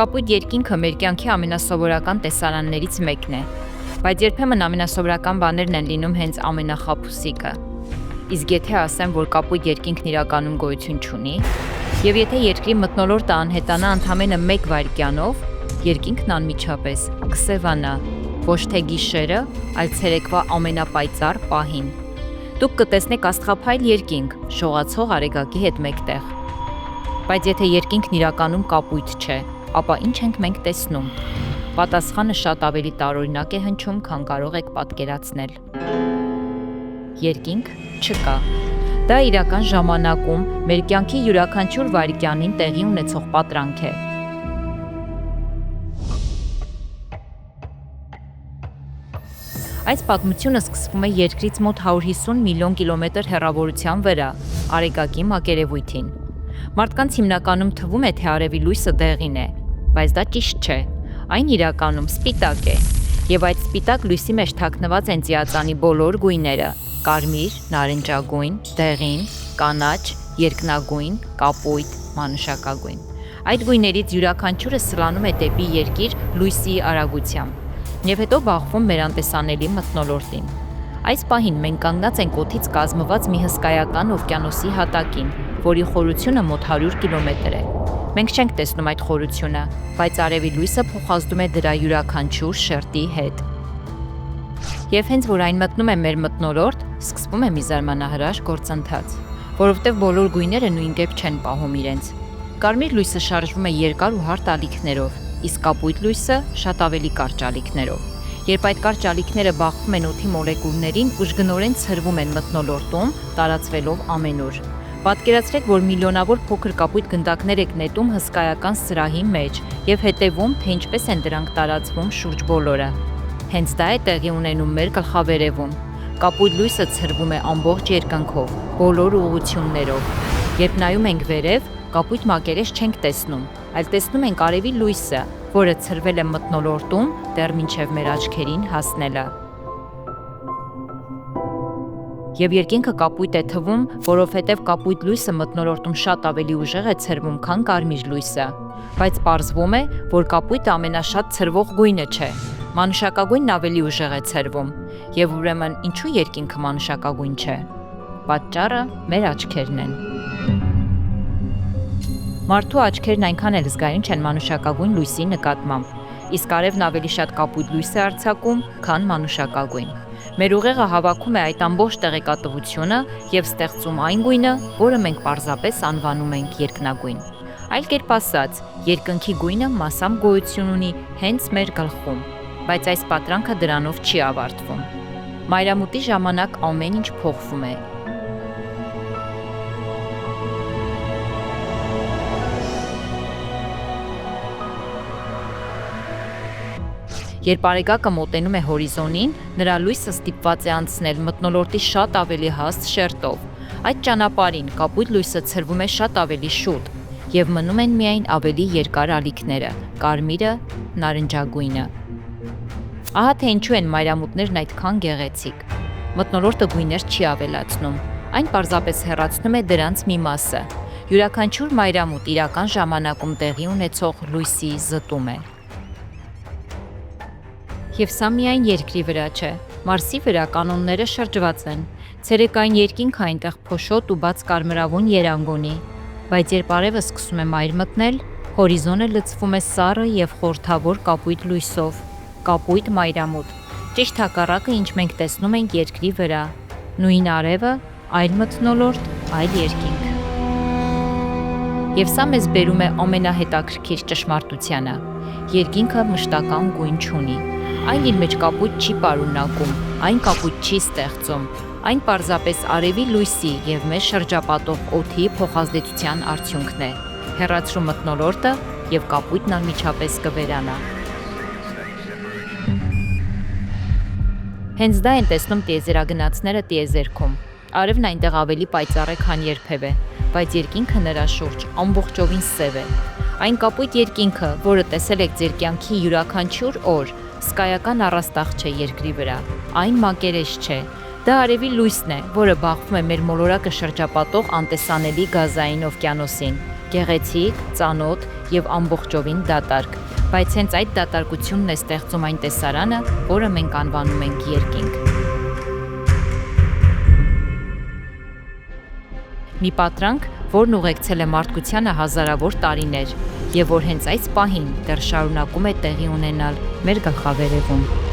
Կապույտ երկինքը մեր կյանքի ամենասովորական տեսարաններից մեկն է, բայց երբեմն ամենասովորական բաներն են լինում հենց ամենախաբուսիկը։ Իսկ եթե ասեմ, որ կապույտ երկինքն իրականում գոյություն չունի, եւ եթե երկրի մթնոլորտը անհետանա ընդամենը 1 վայրկյանով, երկինքն անմիջապես կսևանա, ոչ թե գիշերը, այլ ցերեկվա ամենապայծառ պահին։ Դուք կտեսնեք աստղափայլ երկինք, շողացող արեգակի հետ մեկտեղ։ Բայց եթե երկինքն իրականում կապույտ չէ, ապա ինչ ենք մենք տեսնում։ Պատասխանը շատ ավելի տարօրինակ է հնչում, քան կարող եք պատկերացնել։ Երկինք չկա։ Դա իրական ժամանակում մեր կյանքի յուրաքանչյուր վայրկյանին տեղի ունեցող պատրանք է։ Այս պատմությունը սկսվում է երկրից մոտ 150 միլիոն կիլոմետր հեռավորության վրա, արեգակի մակերևույթին։ Մարդկանց հիմնականում թվում է, թե արևի լույսը դեղին է, բայց դա ճիշտ չէ։ Այն իրականում սպիտակ է, եւ այդ սպիտակ լույսի մեջ թաքնված են ծիածանի բոլոր գույները՝ կարմիր, նարնջագույն, դեղին, կանաչ, երկնագույն, կապույտ, մանուշակագույն։ Այդ գույներից յուրաքանչյուրը սլանում է դեպի երկիր լույսի արագությամբ եւ հետո բախվում մեր անտեսանելի մթնոլորտին։ Այս պահին մենք կանգնած ենք օդից կազմված մի հսկայական օվկիանոսի հատակին, որի խորությունը մոտ 100 կիլոմետր է։ Մենք չենք տեսնում այդ խորությունը, բայց արևի լույսը փոխազդում է դրա յուրաքանչյուր շերտի հետ։ Եվ հենց որ այն մտնում է մեր մթնոլորտ, սկսվում է մի զարմանահրաշ գործընթաց, որովհետև բոլոր գույները նույնկերպ չեն պահում իրենց։ Կարմիր լույսը շարժվում է երկար ու հարթ ալիքներով, իսկ կապույտ լույսը շատ ավելի կարճ ալիքներով։ Երբ այդ կարճ ալիքները բախվում են օդի մոլեկուլներին, ուժգնորեն ցրվում են մթնոլորտում, տարածվելով ամենուր։ Պատկերացրեք, որ միլիոնավոր փոքր կապույտ գնդակներ եք նետում հսկայական սրահի մեջ եւ հետեւում, թե ինչպես են դրանք տարածվում շուրջ բոլորը։ Հենց դա է տեղի ունենում մեր գլխավերևում։ Կապույտ լույսը ցրվում է ամբողջ երկնքով, բոլոր ուղղություններով։ Երբ նայում ենք վերև, կապույտ մակերես չենք տեսնում, այլ տեսնում ենք արևի լույսը, որը ցրվել է մթնոլորտում դեռ մինչև մեր աչքերին հասնելը։ Եվ երկինքը կապույտ է թվում, որովհետև կապույտ լույսը մթնոլորտում շատ ավելի ուժեղ է ցրվում, քան կարմիր լույսը։ Բայց պարզվում է, որ կապույտը ամենաշատ ցրվող գույնը չէ։ Մանուշակագույնն ավելի ուժեղ է ցրվում։ Եվ ուրեմն ինչու երկինքը մանուշակագույն չէ։ Պատճառը մեր աչքերն են։ Մարդու աչքերն այնքան էլ զգայուն չեն մանուշակագույն լույսի նկատմամբ, իսկ արևն ավելի շատ կապույտ լույս է արձակում, քան մանուշակագույն։ Մեր ուղեղը հավաքում է այդ ամբողջ տեղեկատվությունը եւ ստեղծում այն գույնը, որը մենք պարզապես անվանում ենք երկնագույն։ Այլ կերպ ասած, երկնքի գույնը մասամբ գոյություն ունի հենց մեր գլխում, բայց այս պատրանքը դրանով չի ավարտվում։ Մայրամուտի ժամանակ ամեն ինչ փոխվում է։ Երբ արեգակը մոտենում է հորիզոնին, նրա լույսը ստիպված է անցնել մթնոլորտի շատ ավելի հաստ շերտով։ Այդ ճանապարհին կապույտ լույսը ցրվում է շատ ավելի շուտ եւ մնում են միայն ավելի երկար ալիքները՝ կարմիրը, նարնջագույնը։ Ահա թե ինչու են մայրամուտներն այդքան գեղեցիկ։ Մթնոլորտը գույներ չի ավելացնում, այն պարզապես հեռացնում է դրանց մի մասը։ Յուրաքանչյուր մայրամուտ իրական ժամանակում տեղի ունեցող լույսի զտում է։ Եվ սա միայն երկրի վրա չէ, Մարսի վրա կանոնները շրջված են, ցերեկային երկինքը այնտեղ փոշոտ ու բաց կարմրավուն երանգ ունի, բայց երբ արևը սկսում է մայր մտնել, հորիզոնը լցվում է սառը եւ խորթավոր կապույտ լույսով, կապույտ մայրամուտ, ճիշտ հակառակը ինչ մենք տեսնում ենք երկրի վրա, նույն արևը, այլ մթնոլորտ, այլ երկինք։ Եվ սա մեզ բերում է ամենահետաքրքիր ճշմարտությանը, երկինքը մշտական գույն չունի։ Այն իր մեջ կապույտ չի պարունակում, այն կապույտ չի ստեղծում, այն պարզապես արևի լույսի եւ մեզ շրջապատող օդի փոխազդեցության արդյունքն է։ Հեռացրու մթնոլորտը եւ կապույտն անմիջապես կվերանա։ Հենց դա են տեսնում տիեզերագնացները տիեզերքում։ Արևն այնտեղ ավելի պայծառ է, քան երբևէ, բայց երկինքը նրա շուրջ ամբողջովին սև է։ Այն կապույտ երկինքը, որը տեսել եք ձեր կյանքի յուրաքանչյուր օր, սկայական առաստաղ չէ երկրի վրա, այն մակերես չէ, դա արևի լույսն է, որը բախվում է մեր մոլորակը շրջապատող անտեսանելի գազային օվկիանոսին, Գեղեցիկ, ծանոթ եւ ամբողջովին դատարկ, բայց հենց այդ դատարկությունն է ստեղծում այն տեսարանը, որը մենք անվանում ենք երկինք։ Մի պատրանք, որն ուղեկցել է մարդկությանը հազարավոր տարիներ եւ որ հենց այս պահին դեռ շարունակում է տեղի ունենալ մեր գլխավերևում։